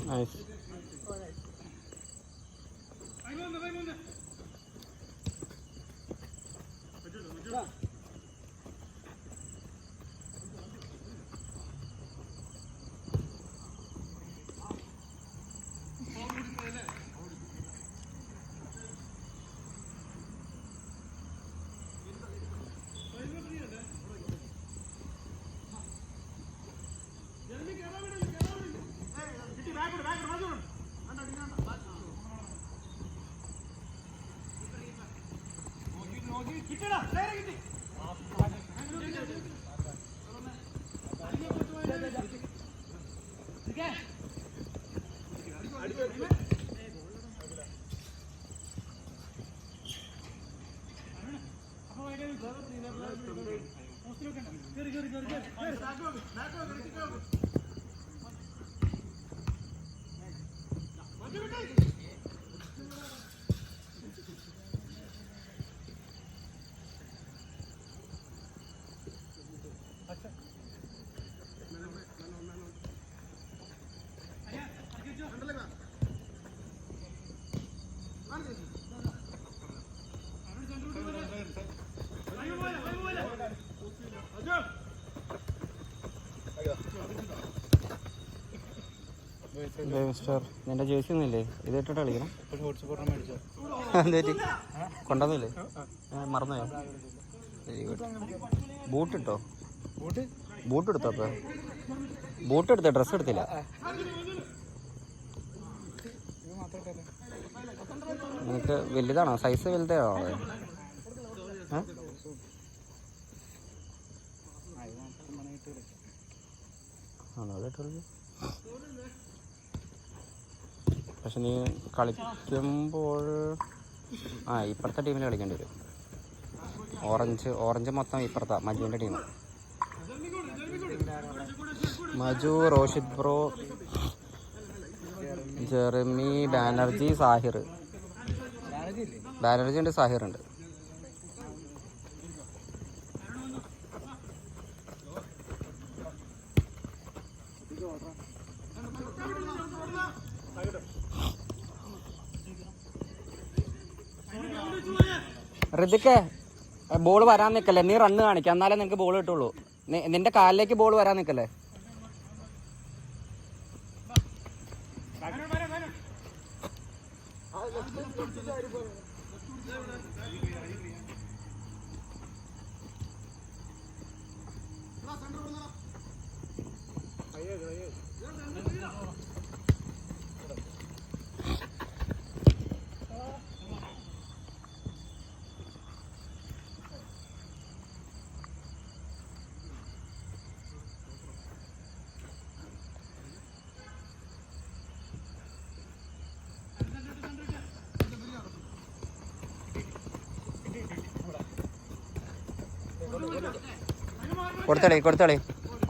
Nice. Mister നിന്റെ jersey ഒന്നുമില്ലേ? ഇത് ഇട്ടിട്ട് കളിക്കണം. എന്തേറ്റി കൊണ്ടുവന്നില്ലേ? മറന്നുപോയോ? Very good. ബൂട്ട് ഇട്ടോ? ബൂട്ട് എടുത്തോ? അപ്പൊ ബൂട്ട് എടുത്തോ? ഡ്രസ്സ് എടുത്തില്ല? നിനക്ക് വലുതാണോ? സൈസ് വലുതാണോ? ആണോ? അതിട്ടോ. പക്ഷെ നീ കളിക്കുമ്പോൾ ഇപ്പുറത്തെ ടീമിൽ കളിക്കേണ്ടി വരും. ഓറഞ്ച് മൊത്തം ഇപ്പുറത്താ മജുവിൻ്റെ team. Maju, Roshid bro, Jeremy, Banerjee, Sahir. Banerjee ഉണ്ട്, സാഹിർ ഉണ്ട്. ഋതിക്ക് ബോൾ വരാൻ നിൽക്കല്ലേ, നീ റണ്ണ് കാണിക്കാം, എന്നാലേ നിനക്ക് ബോൾ കിട്ടുള്ളൂ. നിന്റെ കാലിലേക്ക് ബോൾ വരാൻ നിൽക്കല്ലേ.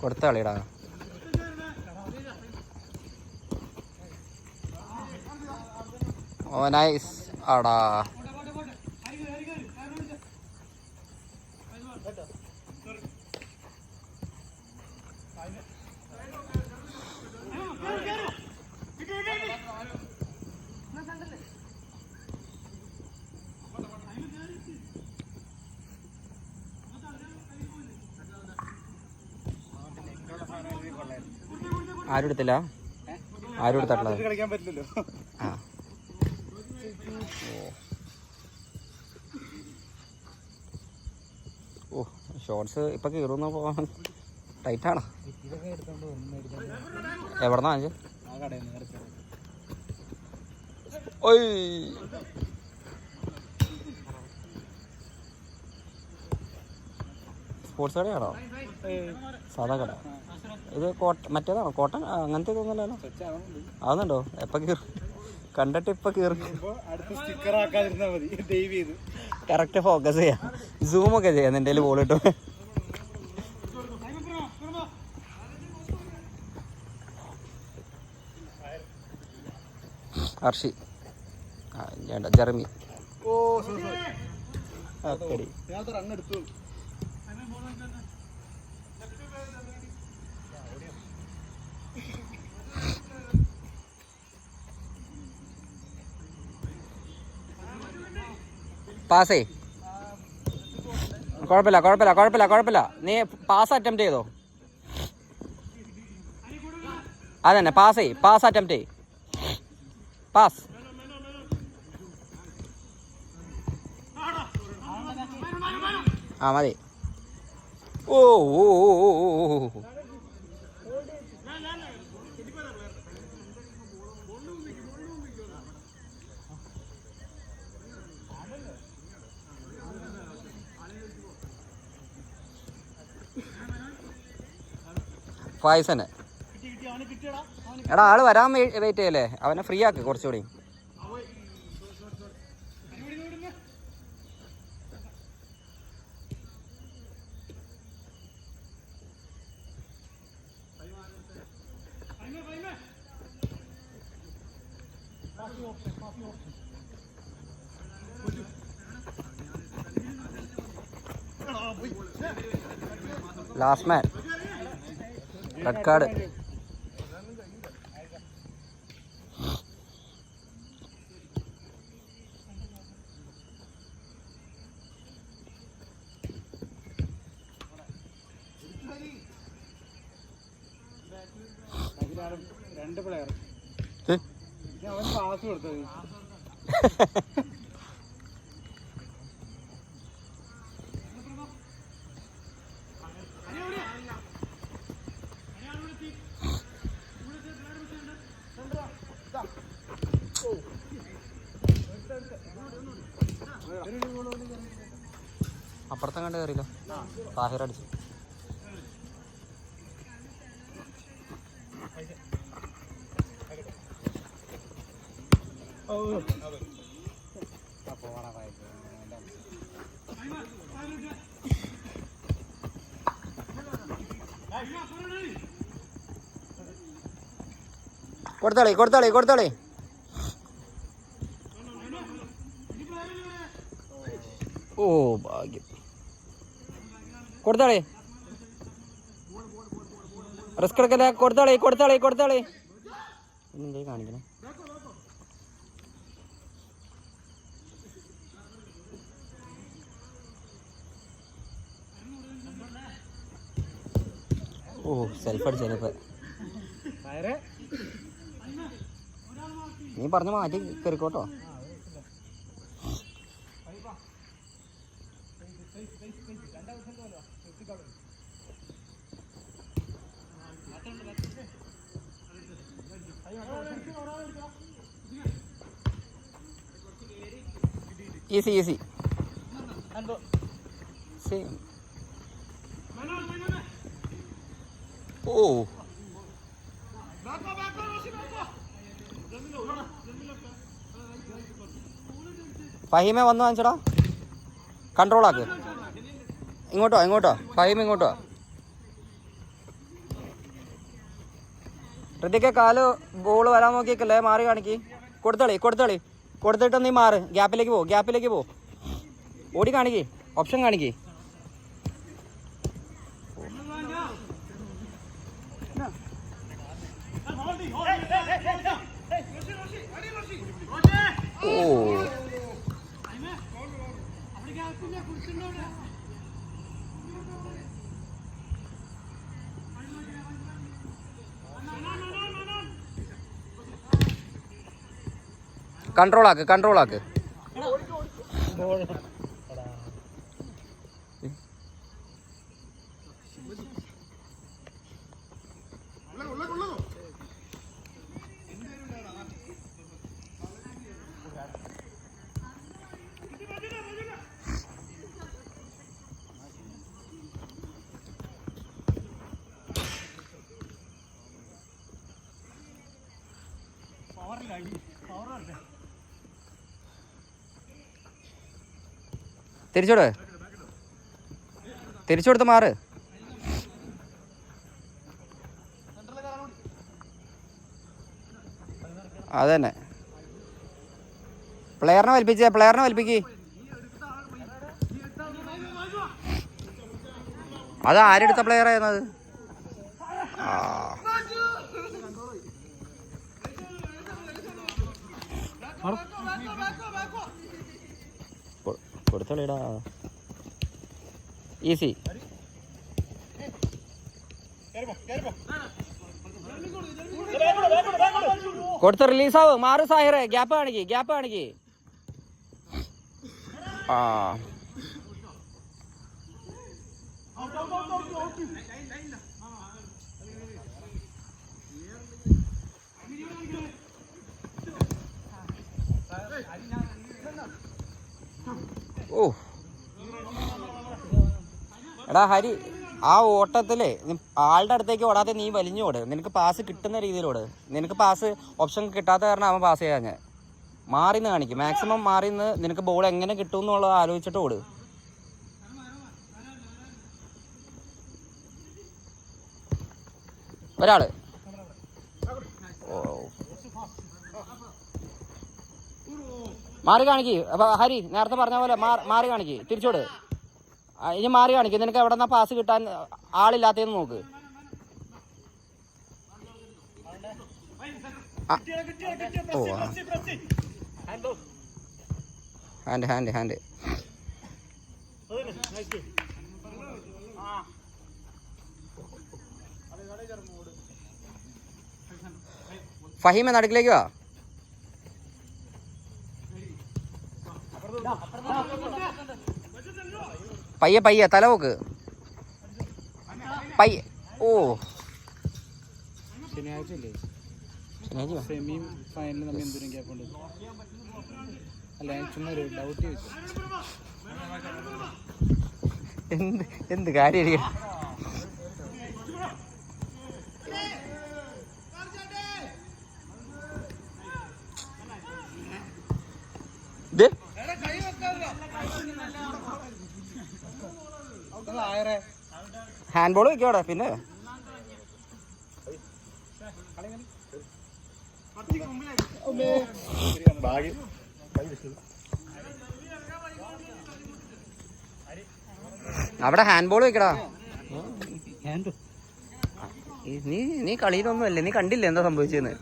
കൊടുത്തളിടാ. ഓ നൈസ് ആടാ. ആരും എടുത്തില്ല? ആരും എടുത്തിട്ടുള്ളത്? ആ ഓ ഷോർട്സ് ഇപ്പം കീറുന്ന പോകാൻ ടൈറ്റാണോ? എവിടെന്നാ വാങ്ങിച്ചേ? ഓയ് സ്പോർട്സ് കടയാണോ? സാധാ കട ഇത്? മറ്റേതാണോ കോട്ടൺ അങ്ങനത്തെ തോന്നല്ലോ. ആവുന്നുണ്ടോ? എപ്പോൾ കീറും? കണ്ടിട്ട് ഇപ്പം കീറും. കറക്റ്റ് ഫോക്കസ് ചെയ്യാം, സൂമൊക്കെ ചെയ്യാം. എൻ്റെ കയ്യിൽ ബോൾ കിട്ടും. Hershey, Jeremy. പാസേ കുഴപ്പമില്ല കുഴപ്പമില്ല കുഴപ്പമില്ല കുഴപ്പമില്ല. നീ പാസ് അറ്റംപ്റ്റ് ചെയ്തോ. അതന്നെ പാസ് അറ്റംപ്റ്റ് ചെയ്. പാസ്. ആ മതി. ഓ ഓ ഓ ഓ ഫായിസനെ. എടാ ആള് വരാൻ വെയിറ്റ് ചെയ്യല്ലേ, അവനെ ഫ്രീ ആക്ക് കുറച്ചുകൂടി. Last man, red card. രണ്ട് പ്ലെയർ അവൻ പാസ് കൊടുത്തത്. അപ്പുറത്തെ കണ്ട് കയറിയില്ല, താഹിർ അടിച്ചു. കൊടുത്താളി കൊടുത്താളി കൊടുത്താളി. ഓ ഭാഗ്യം. കൊടുത്താളി, റിസ്ക് എടുക്കല്ലേ. കൊടുത്താളി കൊടുത്താളി കൊടുത്താളി. എന്തേ കാണിക്കണേ? ഓ സെൽഫ് അടിച്ചപ്പോ നീ പറഞ്ഞ മാറ്റി കയറിക്കോട്ടോ. Easy easy same. ഓ ഫഹീമെ വന്ന് വാങ്ങിച്ചടാ. കൺട്രോൾ ആക്ക്. ഇങ്ങോട്ടോ ഇങ്ങോട്ടോ ഫഹീം ഇങ്ങോട്ടോ. ഋതിക്ക് കാല് ബോൾ വരാൻ നോക്കിയേക്കല്ലേ, മാറി കാണിക്ക്. കൊടുത്തളി കൊടുത്തളി കൊടുത്തിട്ട് നീ മാറ്. ഗ്യാപ്പിലേക്ക് പോ, ഗ്യാപ്പിലേക്ക് പോ. ഓടി കാണിക്ക്, ഓപ്ഷൻ കാണിക്ക്. ഓ കൺട്രോൾ ആക്ക് കൺട്രോൾ ആക്ക്. തിരിച്ചോട്, തിരിച്ചുകൊടുത്ത് മാറ്. അതന്നെ പ്ലെയറിനെ വലിപ്പിക്ക്. അത് ആരെടുത്ത പ്ലെയർ ആയിരുന്നത്? കൊടുത്തോളീടാ, ഈസി. കൊടുത്ത് റിലീസാവും. മാറ് സാഹിറെ, ഗ്യാപ്പ് കാണിക്ക്. ആ ഓ എടാ ഹരി, ആ ഓട്ടത്തില് ആളുടെ അടുത്തേക്ക് ഓടാതെ നീ വലിഞ്ഞോട്. നിനക്ക് പാസ് കിട്ടുന്ന രീതിയിലോട്. നിനക്ക് പാസ് ഓപ്ഷൻ കിട്ടാത്ത കാരണം അവൻ പാസ് ചെയ്യാൻ ഞാൻ മാറിന്ന് കാണിക്കും. മാക്സിമം മാറിന്ന് നിനക്ക് ബോൾ എങ്ങനെ കിട്ടും എന്നുള്ളത് ആലോചിച്ചിട്ട് ഓട്. ഒരാള് ഓ മാറി കാണിക്ക്. അപ്പൊ ഹരി നേരത്തെ പറഞ്ഞ പോലെ മാറി കാണിക്ക്, തിരിച്ചോട്. ഇനി മാറി കാണിക്കും. നിനക്ക് എവിടെ നിന്നാ പാസ് കിട്ടാൻ ആളില്ലാത്തതെന്ന് നോക്ക്. ഓ ഹാൻഡ് ഫഹീമ നടുക്കിലേക്ക് വാ. പയ്യെ തല നോക്ക്. പയ്യെ. ഓ ശനിയാഴ്ച സെമിയും ഫൈനലും തമ്മിൽ എന്തോരം ഗ്യാപ്പുണ്ട്? അല്ല, ഞാൻ ചുമ്മാ ഒരു ഡൗട്ട് ചോദിച്ചു. എന്ത് കാര്യം ഹാൻഡ് ബോൾ വെക്കോടെ. പിന്നെ അവിടെ ഹാൻഡ് ബോൾ വെക്കടാ. നീ കളിയിലൊന്നും അല്ലേ, നീ കണ്ടില്ലേ എന്താ സംഭവിച്ചെന്ന്?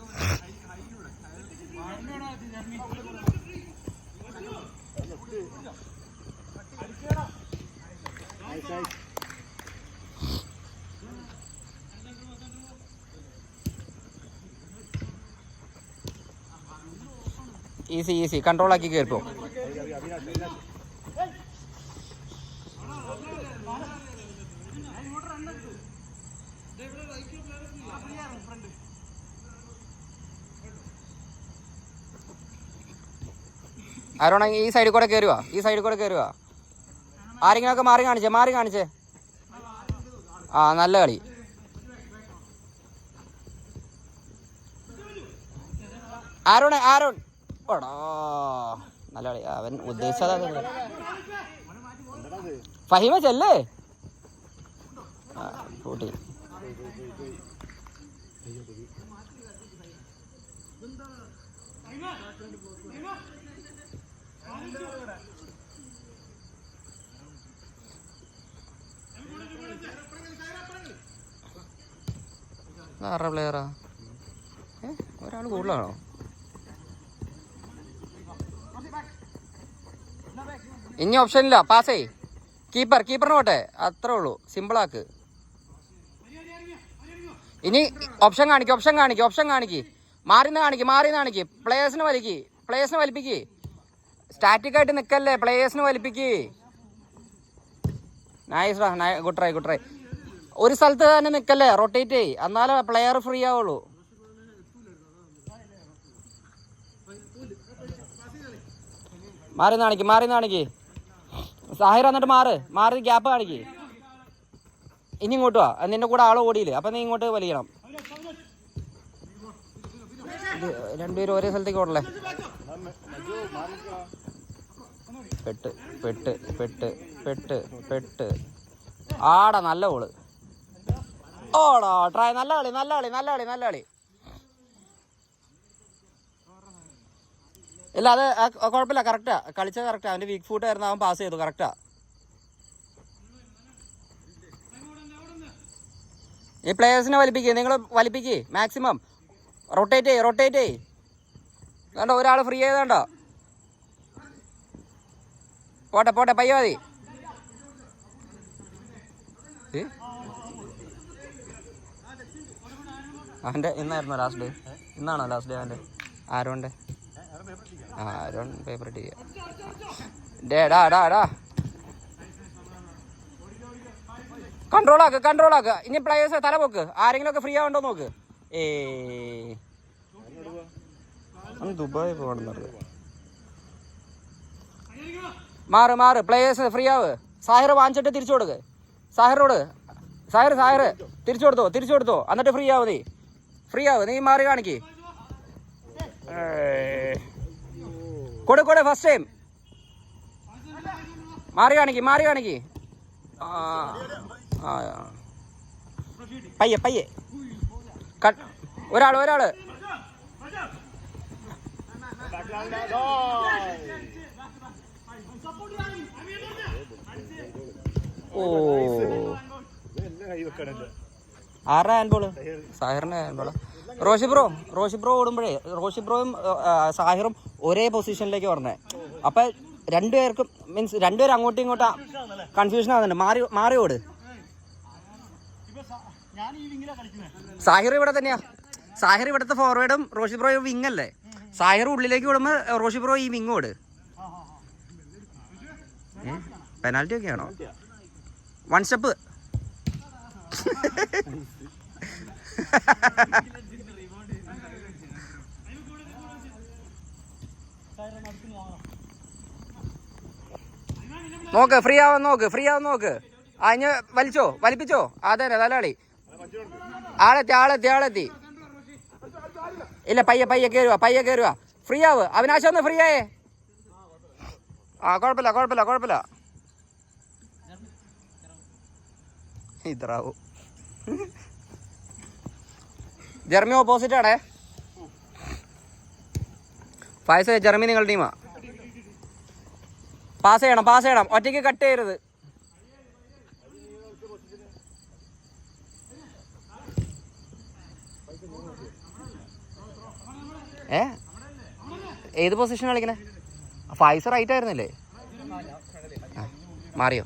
ഈസി കൺട്രോൾ ആക്കി കയറിപ്പോ. ആരോണെങ്കിൽ ഈ സൈഡിൽ കൂടെ കയറുക. ആരെങ്കിലുമൊക്കെ മാറി കാണിച്ചേ. ആ നല്ല കളി. ആരോൺ ഓടാ, നല്ല കളി. അവൻ ഉദ്ദേശിച്ചതാ. ഫഹീമ ചെല്ലേ. കൂട്ടി ആരുടെ പ്ലെയറാ? ഒരാൾ കൂടുതലാണോ? ഇനി ഓപ്ഷൻ ഇല്ല, പാസ് ചെയ്. കീപ്പറിന് പോട്ടെ, അത്രേ ഉള്ളൂ. സിമ്പിളാക്ക്. ഇനി ഓപ്ഷൻ കാണിക്ക്. മാറിന്ന് കാണിക്ക്. പ്ലേയേഴ്സിന് വലിപ്പിക്ക്. സ്റ്റാറ്റിക് ആയിട്ട് നിൽക്കല്ലേ, പ്ലേയേഴ്സിന് വലിപ്പിക്ക്. Nice, good try. ഒരു സ്ഥലത്ത് തന്നെ നിൽക്കല്ലേ, റൊട്ടേറ്റ് ചെയ്യ്, എന്നാലേ പ്ലെയർ ഫ്രീ ആവുള്ളൂ. മാറി കാണിക്ക്. സാഹിർ എന്നിട്ട് മാറി ഗ്യാപ്പ് കാണിക്ക്. ഇനി ഇങ്ങോട്ട് വാ, നിന്റെ കൂടെ ആള് ഓടിയില്ലേ, അപ്പം നീ ഇങ്ങോട്ട് വലിക്കണം. രണ്ടുപേരും ഒരേ സ്ഥലത്തേക്ക് ഓടല്ലേ. പെട്ട് ആടാ, നല്ല ഓള് ഓടാ. ട്രൈ. നല്ല കളി. ഇല്ല, അത് കുഴപ്പമില്ല, കറക്റ്റാ കളിച്ചത്, കറക്റ്റാ. അവൻ്റെ വീക്ക് ഫുട്ട് ആയിരുന്നു, അവൻ പാസ് ചെയ്തു, കറക്റ്റാ. ഈ പ്ലേയേഴ്സിനെ നിങ്ങൾ വലിപ്പിക്കുക മാക്സിമം. റൊട്ടേറ്റ് ചെയ്യ്. വേണ്ട, ഒരാൾ ഫ്രീ ചെയ്തോ. പോട്ടെ പയ്യ മതി. അവൻ്റെ ഇന്നാണോ ലാസ്റ്റ് ഡേ അവൻ്റെ? ആരോണ്ട് പേപ്പർ ഇട്ട് ഡാ കൺട്രോൾ ആക്ക്. ഇനി പ്ലേയേഴ്സ് തല പോക്ക്, ആരെങ്കിലും ഒക്കെ ഫ്രീ ആവണ്ടോ നോക്ക്. ദുബായ് പോകണമെന്നത്. മാറ് പ്ലേയേഴ്സ് ഫ്രീ ആവ്. സാഹിർ വാങ്ങിച്ചിട്ട് തിരിച്ചു കൊടുക്ക്. സാഹിർ തിരിച്ചു കൊടുത്തോ. എന്നിട്ട് ഫ്രീ ആവ്. നീ മാറി കാണിക്ക്. കൊടു ഫസ്റ്റ് ടൈം. മാറി കാണിക്ക്. പയ്യെ ഒരാള് ആരുടെ handball? സാഹിറിന്റെ handball. Roshy bro ഓടുമ്പോഴേ Roshy ബ്രോയും സാഹിറും ഒരേ പൊസിഷനിലേക്ക് പറഞ്ഞേ. അപ്പൊ രണ്ടുപേർക്കും രണ്ടുപേരും അങ്ങോട്ടും ഇങ്ങോട്ടും കൺഫ്യൂഷൻ ആകുന്നുണ്ട്. മാറി ഓട്. സാഹിർ ഇവിടെ തന്നെയാ. സാഹിർ ഇവിടുത്തെ ഫോർവേഡും റോഷി ബ്രോ വിങ് അല്ലേ. സാഹിർ ഉള്ളിലേക്ക് ഓടുമ്പോ റോഷി ബ്രോ ഈ വിങ് ഓട്. പെനാൽറ്റി ഒക്കെ ആണോ? 1 സ്റ്റെപ്പ്. നോക്ക്, ഫ്രീ ആവാൻ നോക്ക്. അതിന് വലിപ്പിച്ചോ. അതെ, നല്ല കളി. ആളെത്തി. ഇല്ല, പയ്യെ കയറുക. ഫ്രീ ആവ്. അവിനാശം ഒന്ന് ഫ്രീ ആയേ. കുഴപ്പമില്ല. ഇതാവൂ. ജർമ്മനി ഓപ്പോസിറ്റ് ആണേ. ഫൈസ് ജർമ്മനി നിങ്ങളുടെ ടീമാ. പാസ് ചെയ്യണം. ഒറ്റയ്ക്ക് കട്ട് ചെയ്യരുത്. ഏത് പൊസിഷൻ കളിക്കണേ? ഫൈസ് റൈറ്റ് ആയിരുന്നില്ലേ? മാറിയോ?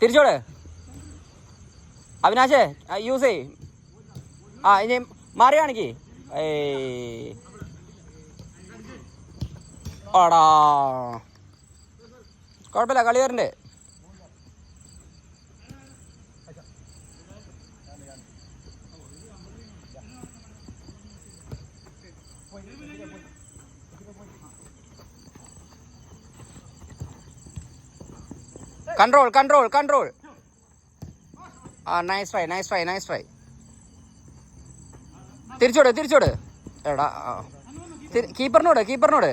തിരിച്ചോട് അവിനാശേ, യൂസ് ചെയ്. ഇനി മാറി കാണിക്ക്. ആടാ, കുഴപ്പമില്ല, കളി വരണ്ടേ. കൺട്രോൾ. Nice try. തിരിച്ചോട്. എടാ, കീപ്പറിനോട്.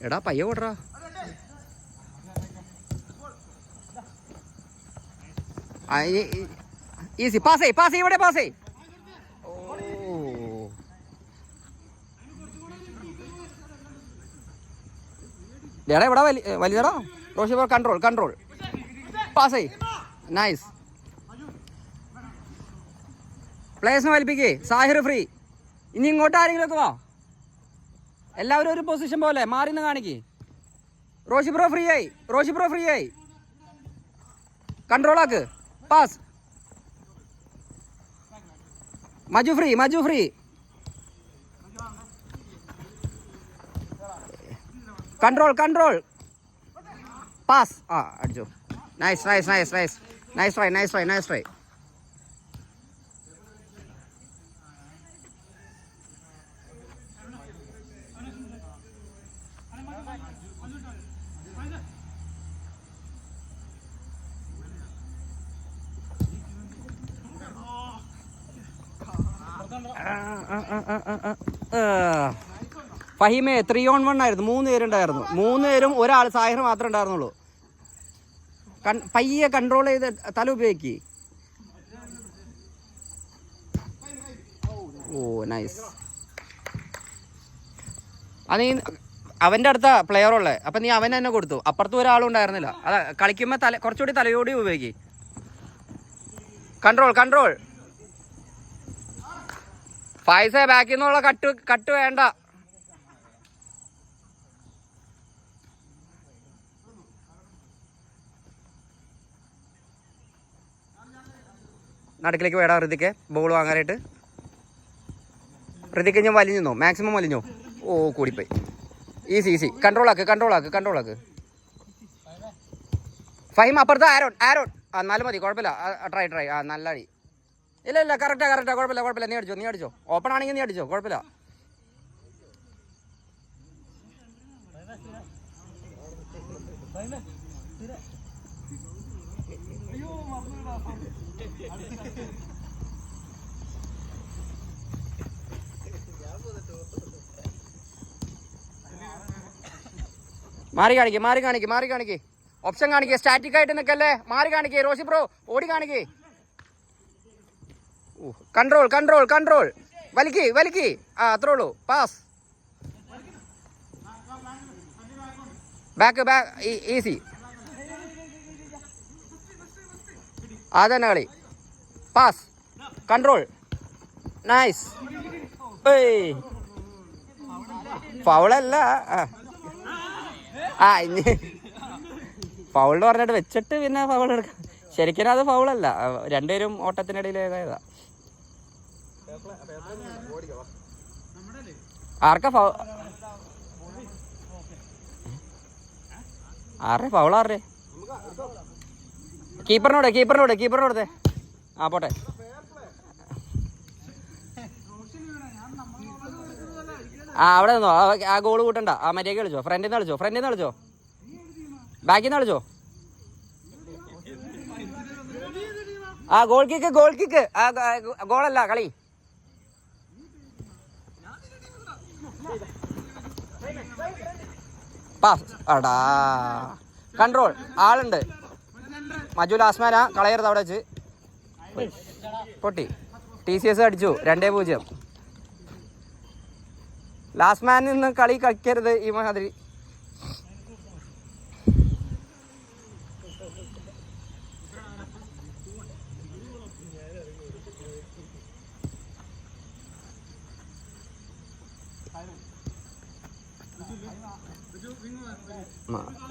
എടാ, പയ്യ ഓടറാ. ഈസി. പാസ് ഇവിടെ. ഇവിടെ വലിയടാ. റോഷി കൺട്രോൾ. പാസ് ആയി. നൈസ്. പ്ലേയേഴ്സിനെ വലിപ്പിക്കേ. സാഹിർ ഫ്രീ. ഇനി ഇങ്ങോട്ട് ആരെങ്കിലും ഒക്കെ വാ. എല്ലാവരും ഒരു പൊസിഷൻ പോലെ മാറി നിന്ന് കാണിക്കേ. റോഷി ബ്രോ ഫ്രീ ആയി. റോഷി ബ്രോ ഫ്രീ ആയി. കൺട്രോൾ ആക്ക്. Pass. Maju free. Maju free. Control control. Pass. ആ അടിച്ചു. Nice nice nice nice nice try nice try nice try. ഫഹീമേ 3-on-1 ആയിരുന്നു. 3 പേരുണ്ടായിരുന്നു. 3 പേരും ഒരാൾ സാഹിർ മാത്രമേ ഉണ്ടായിരുന്നുള്ളൂ. പയ്യെ കൺട്രോൾ ചെയ്ത് തല ഉപയോഗിക്ക്. ഓ നൈസ്. അത് നീ അവൻ്റെ അടുത്ത പ്ലെയർ ഉള്ളത്. അപ്പം നീ അവൻ തന്നെ കൊടുത്തു. അപ്പുറത്തും ഒരാളും ഉണ്ടായിരുന്നില്ല. അതാ കളിക്കുമ്പോൾ കുറച്ചുകൂടി തലയോടി ഉപയോഗിക്ക്. Control control. ഫൈസ ബാക്കിൽ നിന്നുള്ള കട്ട് വേണ്ട. നടുക്കിലേക്ക് വേടാ ഋതിക്ക് ബോൾ വാങ്ങാനായിട്ട്. ഋതിക്ക് ഞാൻ വലിഞ്ഞോ, മാക്സിമം വലിഞ്ഞോ. ഓ കൂടിപ്പോയി. Easy easy. കൺട്രോൾ ആക്ക് കൺട്രോൾ ആക്ക് കൺട്രോൾ ആക്ക്. ഫഹിം അപ്പുറത്ത് ആരോൺ ആരോൺ. ആ എന്നാലും മതി, കുഴപ്പമില്ല. Try try. ആ നല്ല അടി. ഇല്ല ഇല്ല കറക്റ്റാ കറക്റ്റാ. കുഴപ്പമില്ല കുഴപ്പമില്ല. നീ അടിച്ചോ നീ അടിച്ചോ. ഓപ്പൺ ആണെങ്കിൽ നീ അടിച്ചോ, കുഴപ്പമില്ല. മാറി കാണിക്കേ മാറി കാണിക്കേ മാറി കാണിക്കേ. ഓപ്ഷൻ കാണിക്കേ. സ്റ്റാറ്റിക് ആയിട്ട് നിൽക്കല്ലേ. മാറി കാണിക്കേ. റോഷി ബ്രോ ഓടി കാണിക്കേ. Control control control. വലിക്ക് വലിക്ക്. ആ അത്രേ ഉള്ളൂ. പാസ്. Back back. ഈസി. അതന്നെ കളി. പാസ്. കൺട്രോൾ. നൈസ്. ഏയ് ഫൗളല്ല. ആ ഇനി ഫൗളെന്ന് പറഞ്ഞിട്ട് വെച്ചിട്ട് പിന്നെ ഫൗൾ എടുക്കാം. ശരിക്കും അത് ഫൗളല്ല. രണ്ടുപേരും ഓട്ടത്തിനിടയിൽ ഏതായതാ. ആർക്കാ ആരുടെ ഫൗൾ? ആരുടെ? കീപ്പറിനോട് കീപ്പറിനോട് കീപ്പറിനോടത്തെ. ആ പോട്ടെ. ആ അവിടെ നിന്നോ. ആ ഗോൾ കൂട്ടണ്ട. ആ മര്യാദ കളിച്ചോ. ഫ്രണ്ടിൽ നിന്ന് കളിച്ചോ. ഫ്രണ്ടിൽ നിന്ന് കളിച്ചോ. ബാക്കിൽ നിന്ന് കളിച്ചോ. ആ ഗോൾ കിക്ക് ഗോൾ കിക്ക്. ആ ഗോളല്ല കളി. പാസ്. അടാ കൺട്രോൾ. ആളുണ്ട്. മജുൽ ആസ്മാന കളയരുത് അവിടെ വെച്ച്. പൊട്ടി. TCS അടിച്ചു 2-0. ലാസ്റ്റ് മാനിൽ നിന്ന് കളി കളിക്കരുത് ഈ മാതിരി.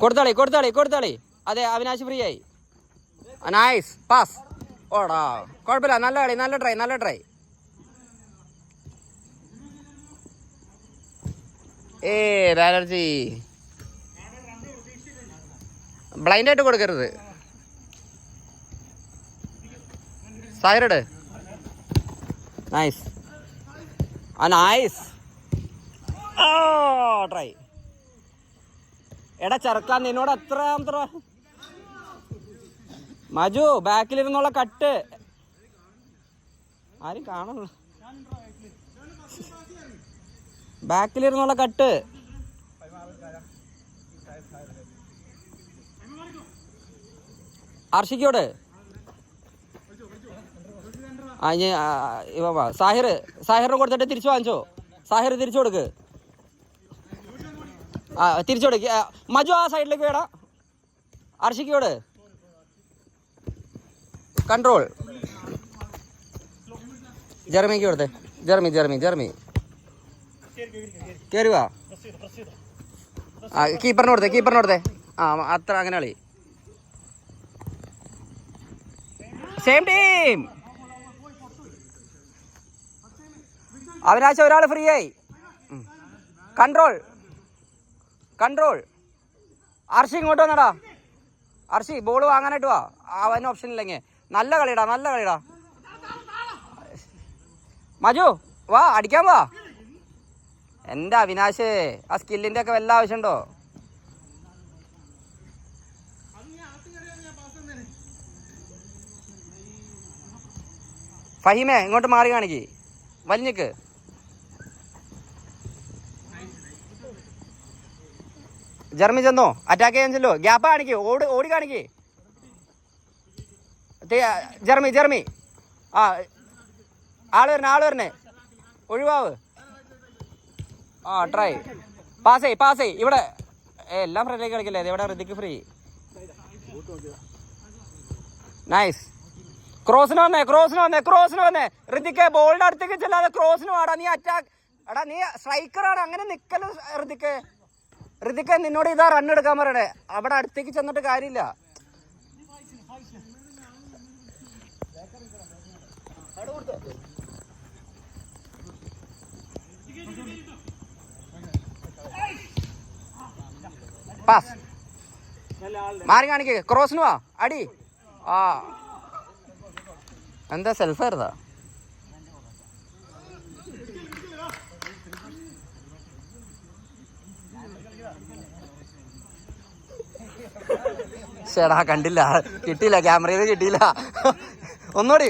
കൊടുത്താളി കൊടുത്താളി കൊടുത്താളി. അതെ അവിനാശ് ഫ്രീ ആയി. Nice pass. ഓടാ കുഴപ്പമില്ല. നല്ല കളി. നല്ല ട്രൈ നല്ല ട്രൈ. ബാനർജി ബ്ലൈൻഡ് ആയിട്ട് കൊടുക്കരുത്. സായിരട്. നൈസ്. ആ നൈസ്. ഓ ട്രൈ. എടാ ചെറുക്കാൻ നിന്നോട് എത്ര മജു ബാക്കിലിരുന്നുള്ള കട്ട് ആരും കാണുന്നു. ബാക്കിലിരുന്നുള്ള കട്ട്. അർഷിക്കോട്. സാഹിറിന് കൊടുത്തിട്ട് തിരിച്ചു വാങ്ങിച്ചോ. സാഹിർ തിരിച്ചു കൊടുക്ക്. തിരിച്ചു കൊടുക്ക്. മജു ആ സൈഡിലേക്ക് വേടാ. അർഷിക്കോട്. കൺട്രോൾ. ജെർമിക്ക് കൊടുത്തേ. ജെർമി കയറുക. ആ കീപ്പറിന് കൊടുത്തേ. ആ അത്ര അങ്ങനെ കളി. Same team. അവിനാശ് ഒരാൾ ഫ്രീ ആയി. കൺട്രോൾ. അർഷി ഇങ്ങോട്ട് വന്നടാ. അർഷി ബോൾ വാങ്ങാനായിട്ട് വാ. അവന് ഓപ്ഷൻ ഇല്ലെങ്കിൽ. നല്ല കളിടാ. മജു വാ, അടിക്കാൻ വാ. എൻ്റെ അവിനാശ്, ആ സ്കില്ലിൻ്റെ ഒക്കെ വല്ല ആവശ്യമുണ്ടോ? ഫഹീമേ ഇങ്ങോട്ട് മാറി കാണിക്ക്. വലിഞ്ഞിക്ക്. ജർമ്മി ചെന്നോ, അറ്റാക്ക് ചെയ്യാൻ ചെല്ലോ. ഗ്യാപ്പ് കാണിക്ക്, ഓടി കാണിക്ക്. ജർമ്മി ആ ആള് വരണേ. ഒഴിവാവ്. ആ ട്രൈ. പാസ് ചെയ്. ഇവിടെ എല്ലാം ഫ്രണ്ടിലേക്ക് കളിക്കല്ലേ. ഇവിടെ ഋതിക്ക് ഫ്രീ. നൈസ്. ക്രോസിന് വന്നേ. ഋതിക്ക് ബോളിന്റെ അടുത്തേക്ക് ചെല്ലാതെ ക്രോസിന് വാടാ. നീ അറ്റാക്ക്. എടാ നീ സ്ട്രൈക്കറാണ്, അങ്ങനെ നിക്കല്. ഋതിക്ക് നിന്നോട് ഇതാ റൺ എടുക്കാൻ പറയണേ. അവിടെ അടുത്തേക്ക് ചെന്നിട്ട് കാര്യമില്ല. പാസ്. മാറി കാണിക്ക്. ക്രോസിന് വാ, അടി. ആ എന്താ സെൽഫ് ആയിരുന്നാ? ചേടാ കണ്ടില്ല, കിട്ടിയില്ല. ക്യാമറയിൽ കിട്ടിയില്ല. ഒന്നുകൂടി.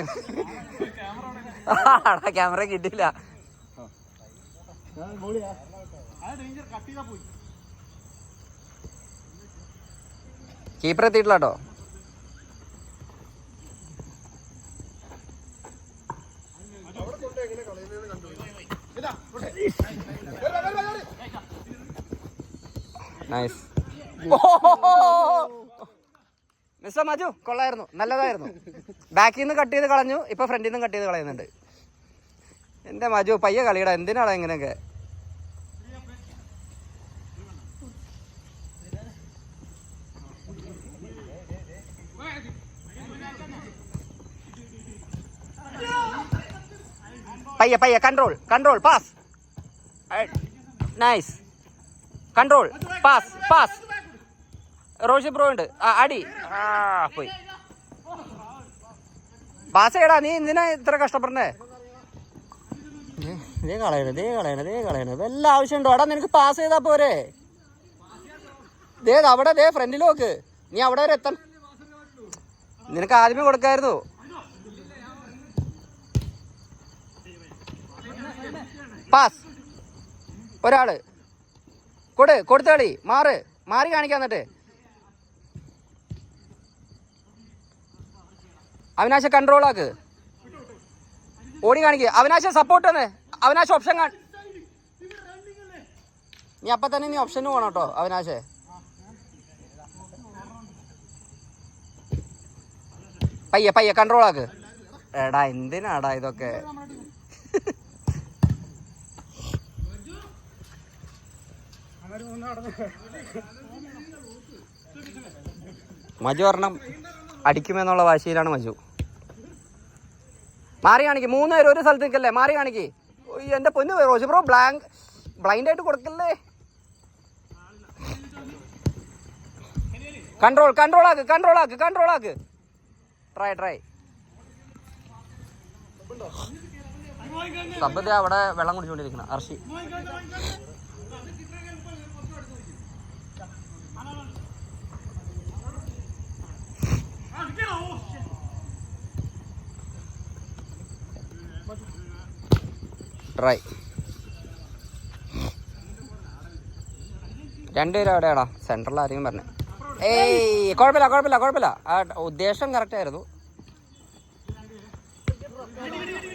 ക്യാമറ കിട്ടിയില്ല. കീപ്പർ എത്തിയിട്ടില്ല കേട്ടോ. നൈസ്. മിസ്റ്റർ മജു കൊള്ളായിരുന്നു, നല്ലതായിരുന്നു. ബാക്കിൽ നിന്ന് കട്ട് ചെയ്ത് കളഞ്ഞു, ഇപ്പൊ ഫ്രണ്ടിൽ നിന്ന് കട്ട് ചെയ്ത് കളയുന്നുണ്ട്. എന്റെ മജു പയ്യെ കളിയടാ, എന്തിനാടാ ഇങ്ങനെയൊക്കെ? പയ്യെ control pass. Nice. Control pass. റോഷി ബ്രോ ഉണ്ട്. അടി. പോയി. പാസ് ചെയ്യടാ. നീ എന്തിനാ ഇത്ര കഷ്ടപ്പെടണേ? ദേ കളയണ വല്ല ആവശ്യമുണ്ടോ? എടാ നിനക്ക് പാസ് ചെയ്താ പോരെ. അവിടെ ഫ്രണ്ടിൽ നോക്ക്. നീ അവിടെ വരെ എത്താൻ നിനക്ക് ആദ്യമേ കൊടുക്കായിരുന്നു. പാസ്. ഒരാള് കൊടുത്തളി. മാറി കാണിക്കാൻ. എന്നിട്ട് അവിനാശ കൺട്രോൾ ആക്ക്. ഓടി കാണിക്കുക. അവിനാശ സപ്പോർട്ട് തന്നെ. അവിനാശ ഓപ്ഷൻ നീ അപ്പൊ തന്നെ നീ ഓപ്ഷന് പോകണം കേട്ടോ അവിനാശേ. പയ്യെ കൺട്രോൾ ആക്ക്. എടാ എന്തിനാടാ ഇതൊക്കെ? മജു ഒരെണ്ണം അടിക്കുമെന്നുള്ള വാശിയിലാണ് മജു. മാറി കാണിക്ക്. 3 പേര് ഒരു സ്ഥലത്ത് നിൽക്കല്ലേ. മാറി കാണിക്ക്. എന്റെ പൊന്നു റോഷി ബ്രോ ബ്ലൈൻഡ് ആയിട്ട് കൊടുക്കല്ലേ. കൺട്രോൾ ആക്ക്. ട്രൈ. സബ് അവിടെ വെള്ളം കുടിച്ചുകൊണ്ടിരിക്കണം. അർഷി ട്രൈ. 2 പേരും എവിടെയാടാ? സെൻട്രൽ ആരെങ്കിലും പറഞ്ഞു. കുഴപ്പമില്ല. ഉദ്ദേശം കറക്റ്റ് ആയിരുന്നു.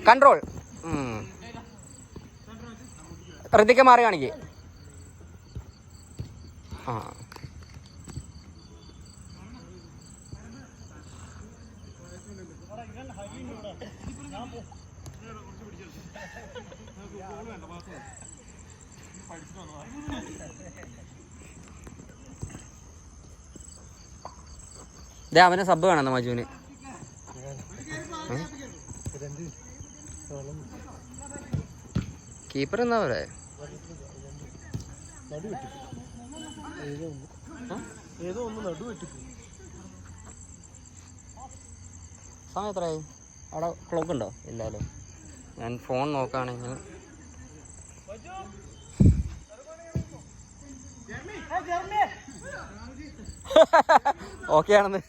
കൺട്രോൾ. ഋതിക്ക് മാറി കാണിക്ക്. ആ ദേ അവനെ സബ് വേണം മജുവിന്. കീപ്പർ എന്നാ പറയാ സമയം എത്രയായി? അവിടെ ക്ലോക്ക് ഉണ്ടോ? ഇല്ലല്ലോ. ഞാൻ ഫോൺ നോക്കുകയാണെങ്കിൽ ഓക്കെ ആണെന്ന്,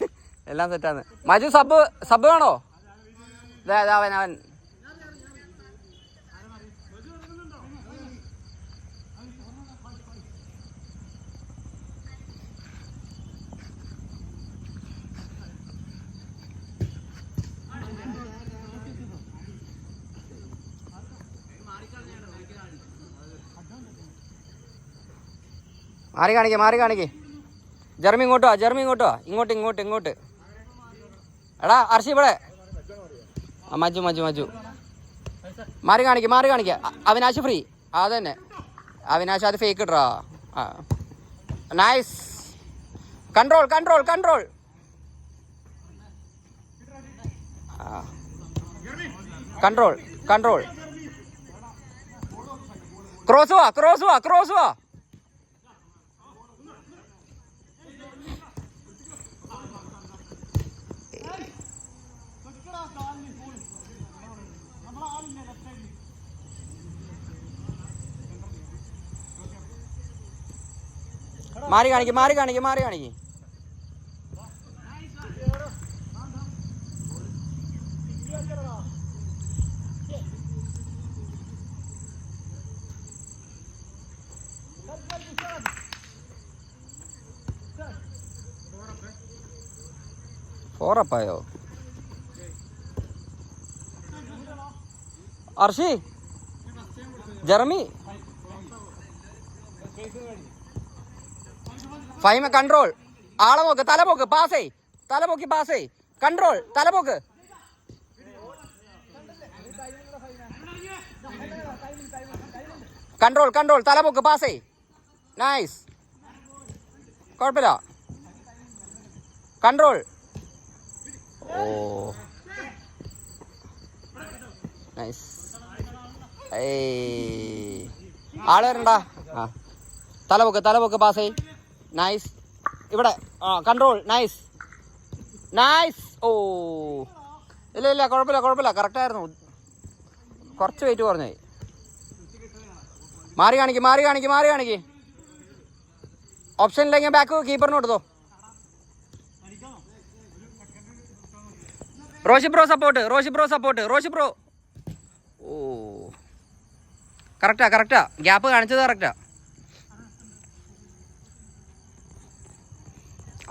എല്ലാം സെറ്റാണ്. മജു സബ് വേണോ? അവൻ മാറി കാണിക്കേ. ജർമ്മി ഇങ്ങോട്ട് വാ. ഇങ്ങോട്ട്. എടാ അർഷി ഇവിടെ. മജു മാറി കാണിക്ക. അവിനാശ് ഫ്രീ. അതന്നെ അവിനാശ്, അത് ഫേക്ക് ഇട്ടാ. നൈസ്. കൺട്രോൾ. കൺട്രോൾ. ക്രോസ് വാ. മാറി കാണിക്ക്. ഫോറപ്പായോ? അർഷി, ജർമ്മി, ഫൈമ കൺട്രോൾ. ആളെ നോക്ക്, തലപോക്ക്, പാസേ, കൺട്രോൾ, തലപോക്ക്. കൺട്രോൾ, തലപോക്ക്, പാസേ. നൈസ്, കുഴപ്പമില്ല. കൺട്രോൾ. ഓ നൈസ്. ആള് വരണ്ട. തലപോക്ക്, പാസേ. നൈസ്. ഇവിടെ കൺട്രോൾ. നൈസ്. ഓ ഇല്ല, കുഴപ്പമില്ല. കറക്റ്റായിരുന്നു. കുറച്ച് വെയിറ്റ് കുറഞ്ഞായി. മാറി കാണിക്ക്. ഓപ്ഷൻ ഇല്ലെങ്കിൽ ബാക്ക് കീപ്പറിന് കൊടുത്തോ. Roshi bro support. ഓ കറക്റ്റാ. ഗ്യാപ്പ് കാണിച്ചത് കറക്റ്റാ.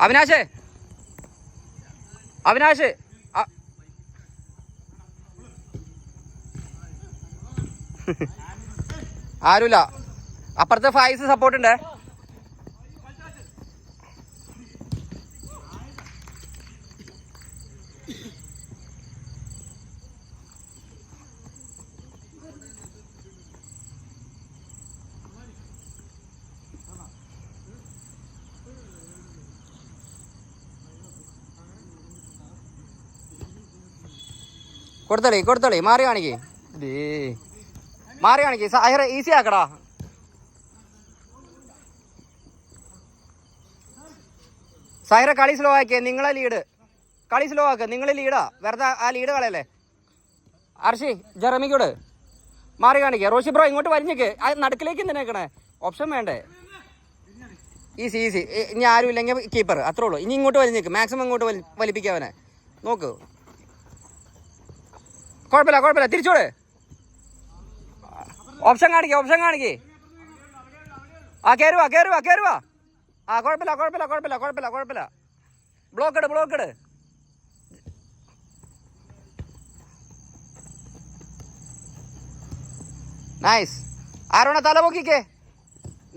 അവിനാശ് ആരുമില്ല. അപ്പുറത്തെ ഫൈസ് സപ്പോർട്ട് ഉണ്ട്. കൊടുത്തളി. മാറി കാണിക്ക്. സാഹിറ ഈസി ആക്കടാ. സാഹിറ കളി സ്ലോ ആക്കിയ. നിങ്ങളെ ലീഡാ. വെറുതെ ആ ലീഡ് കളയല്ലേ. അർഷി ജെറമിക്കോട് മാറി കാണിക്കുക. റോഷി ബ്രോ ഇങ്ങോട്ട് വലിഞ്ഞേക്ക്. നടുക്കിലേക്ക് എന്തിനേക്കണേ? ഓപ്ഷൻ വേണ്ടേ? ഈസി. ഇനി ആരും ഇല്ലെങ്കിൽ കീപ്പർ, അത്രേ ഉള്ളൂ. ഇനി ഇങ്ങോട്ട് വലിഞ്ഞേക്ക്. മാക്സിമം ഇങ്ങോട്ട് വലിപ്പിക്കാവനെ നോക്ക്. കുഴപ്പമില്ല. തിരിച്ചോട്. ഓപ്ഷൻ കാണിക്കേ. കയറുവാ. കുഴപ്പമില്ല. ബ്ലോക്ക് ഇട്. നൈസ്. ആരോണ തല പൊക്കിക്കേ.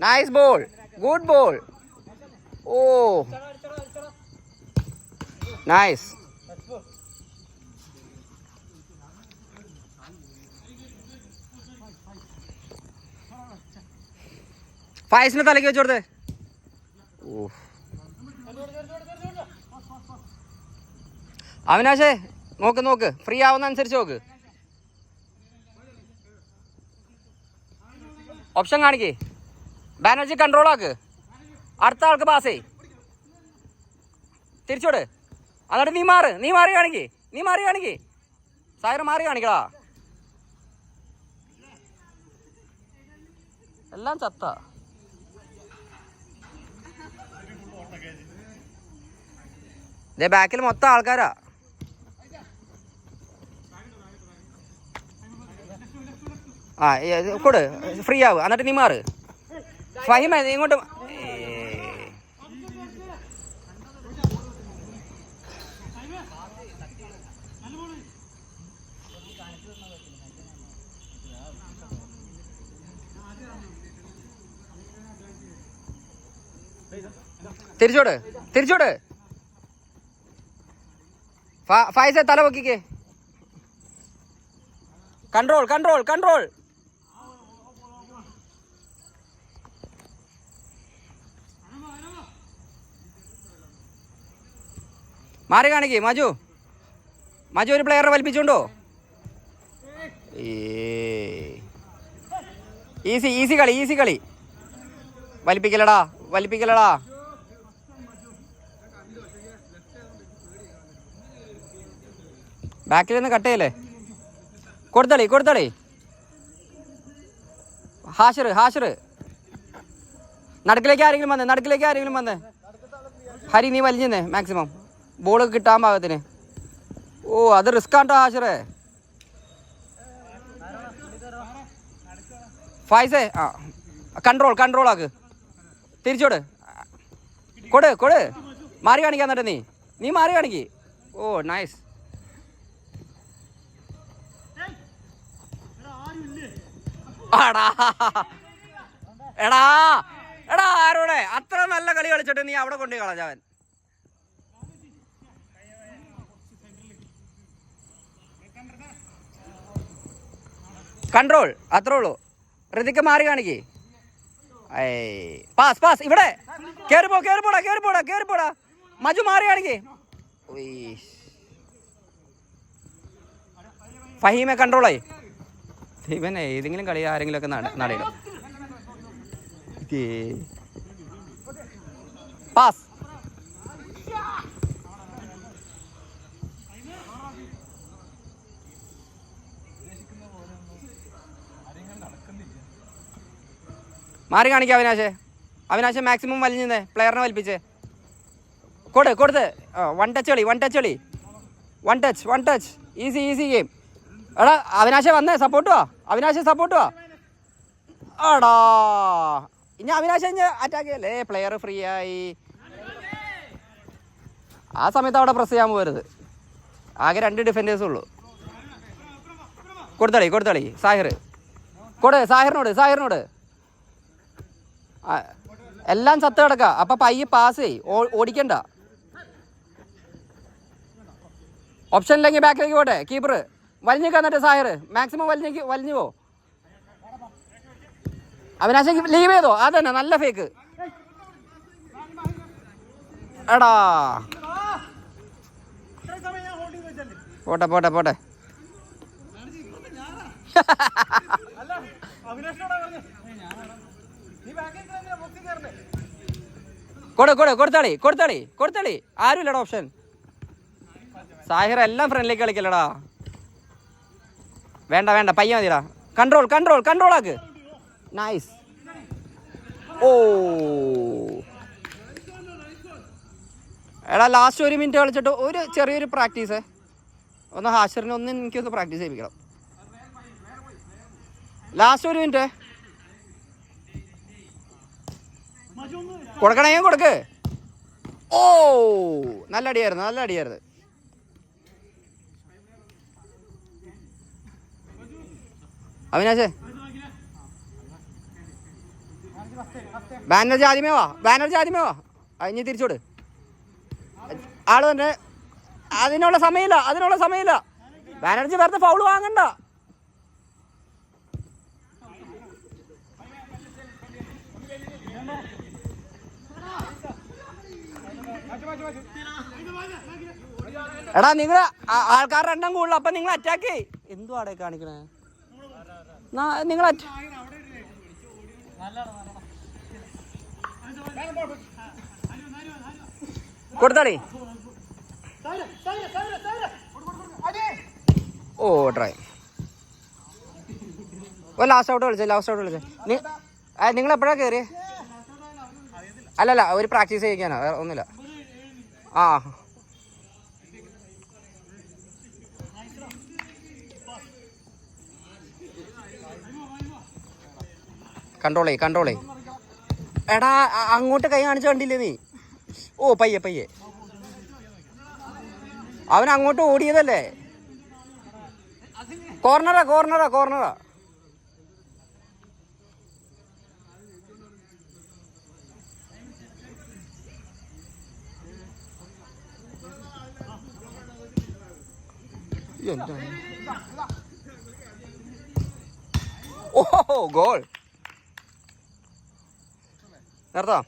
Nice ball. Good ball. ഓ നൈസ്. ഫായിസിന് തലയ്ക്ക് വെച്ച് കൊടുത്തേ. ഓ അവിനാശേ നോക്ക് നോക്ക്, ഫ്രീ ആവുന്ന അനുസരിച്ച് നോക്ക്. ഓപ്ഷൻ കാണിക്കേ. ബാനർജി കൺട്രോൾ ആക്ക്. അടുത്ത ആൾക്ക് പാസ് തിരിച്ചോട്. എന്നിട്ട് നീ മാറി കാണിക്കേ. സായർ മാറി കാണിക്കടാ. എല്ലാം ചത്ത. ഇതേ ബാക്കിൽ മൊത്തം ആൾക്കാരാ. ആ കൊടു, ഫ്രീ ആവും. എന്നിട്ട് നീ മാറ്. ഫഹിമ ഇങ്ങോട്ട്. തിരിച്ചോട്. ഫായിസെ തല പൊക്കിക്കേ. കൺട്രോൾ. മാറി കാണിക്കേ. മജു ഒരു പ്ലെയറെ വലിപ്പിച്ചുണ്ടോ? ഈസി കളി. വലിപ്പിക്കലടാ. ബാക്കിൽ നിന്ന് കട്ട് ചെയ്യല്ലേ. കൊടുത്തളി. ഹാഷർ നടുക്കിലേക്ക് ആരെങ്കിലും വന്നേ. ഹരി നീ വലിഞ്ഞേ മാക്സിമം ബോൾ കിട്ടാൻ പാകത്തിന്. ഓ അത് റിസ്ക് ആണ്ടോ ഹാഷറേ. ഫായിസേ ആ കൺട്രോൾ ആക്ക്. തിരിച്ചോട്. കൊടു. മാറി കാണിക്കാൻ എന്നിട്ട് നീ മാറി കാണിക്ക്. ഓ നൈസ്. എടാ ആരോടെ അത്ര നല്ല കളി കളിച്ചിട്ട് നീ അവിടെ കൊണ്ടു കളഞ്ഞവൻ. കൺട്രോൾ അത്രേ ഉള്ളൂ. ഋതിക്ക് മാറി കാണിക്കേ. പാസ് ഇവിടെ കേറിപ്പോടാ. മജു മാറി കാണിക്കേ. ഫഹീമെ കൺട്രോളായി. ഇവനെ ഏതെങ്കിലും കളി ആരെങ്കിലും ഒക്കെ നടയിടും. പാസ്. മാറി കാണിക്കാം. അവിനാശെ മാക്സിമം വലിഞ്ഞേ. പ്ലെയറിനെ വലിപ്പിച്ചേ. കൊടുത്ത് വൺ ടച്ച് കളി. One touch easy game. എടാ അവിനാശെ വന്നേ. സപ്പോർട്ട് വാ. ആടാ ഇനി അവിനാശ അറ്റാക്ക് ചെയ്യല്ലേ. പ്ലെയർ ഫ്രീ ആയി. ആ സമയത്ത് അവിടെ പ്രസ് ചെയ്യാൻ പോകരുത്. ആകെ 2 ഡിഫൻഡേഴ്സ് ഉള്ളൂ. കൊടുത്തളി. സാഹിറിനോട് എല്ലാം ചത്ത് കിടക്ക. അപ്പൊ പയ്യെ പാസ് ഓടിക്കണ്ട. ഓപ്ഷൻ ഇല്ലെങ്കിൽ ബാക്കിലേക്ക് പോട്ടെ. കീപ്പർ വലിഞ്ഞു കന്നിട്ട് സാഹിർ മാക്സിമം വലിഞ്ഞു പോ. അവിനാശ ലീവ് ചെയ്തോ. അതന്നെ നല്ല ഫേക്ക്. എടാ പോട്ടെ. കൊടുത്തളി. ആരുമില്ലടാ ഓപ്ഷൻ. സാഹിർ എല്ലാം ഫ്രണ്ട്ലിലേക്ക് കളിക്കല്ലടാ. വേണ്ട പയ്യ മതിടാ. കൺട്രോൾ ആക്ക്. നൈസ്. ഓ എടാ ലാസ്റ്റ് 1 മിനിറ്റ് കളിച്ചിട്ട് ഒരു ചെറിയൊരു പ്രാക്ടീസ് ഒന്ന് ഹാഷറിനെ എനിക്കൊന്ന് പ്രാക്ടീസ് ചെയ്യിപ്പിക്കണം. ലാസ്റ്റ് 1 മിനിറ്റ് കൊടുക്ക്. ഓ നല്ല അടിയായിരുന്നു. അവിനാശേ ബാനർജി ആദ്യമേ വാ. ഇനി തിരിച്ചോട്. ആള് തന്നെ. അതിനുള്ള സമയമില്ല. ബാനർജി വെറുതെ ഫൗള് വാങ്ങണ്ട. എടാ നിങ്ങൾ ആൾക്കാരുടെ എണ്ണം കൂടുതൽ, അപ്പൊ നിങ്ങൾ അറ്റാക്ക് എന്തുവാടെ കാണിക്കണേ? നിങ്ങൾ കൊടുത്താളി. ഓ ട്രൈ. ഓ ലാസ്റ്റ് ഔട്ട് കളിച്ചേ. നിങ്ങൾ എപ്പോഴാണ് കയറിയേ? അല്ലല്ല, ഒരു പ്രാക്ടീസ് ചെയ്യിക്കാനാ, വേറെ ഒന്നുമില്ല. ആ കൺട്രോൾ ചെയ്. എടാ അങ്ങോട്ട് കൈ കാണിച്ച് കണ്ടില്ലേ നീ? ഓ പയ്യെ അവൻ അങ്ങോട്ട് ഓടിയതല്ലേ. കോർണറാ. ഓ ഗോൾ. നിർത്താം.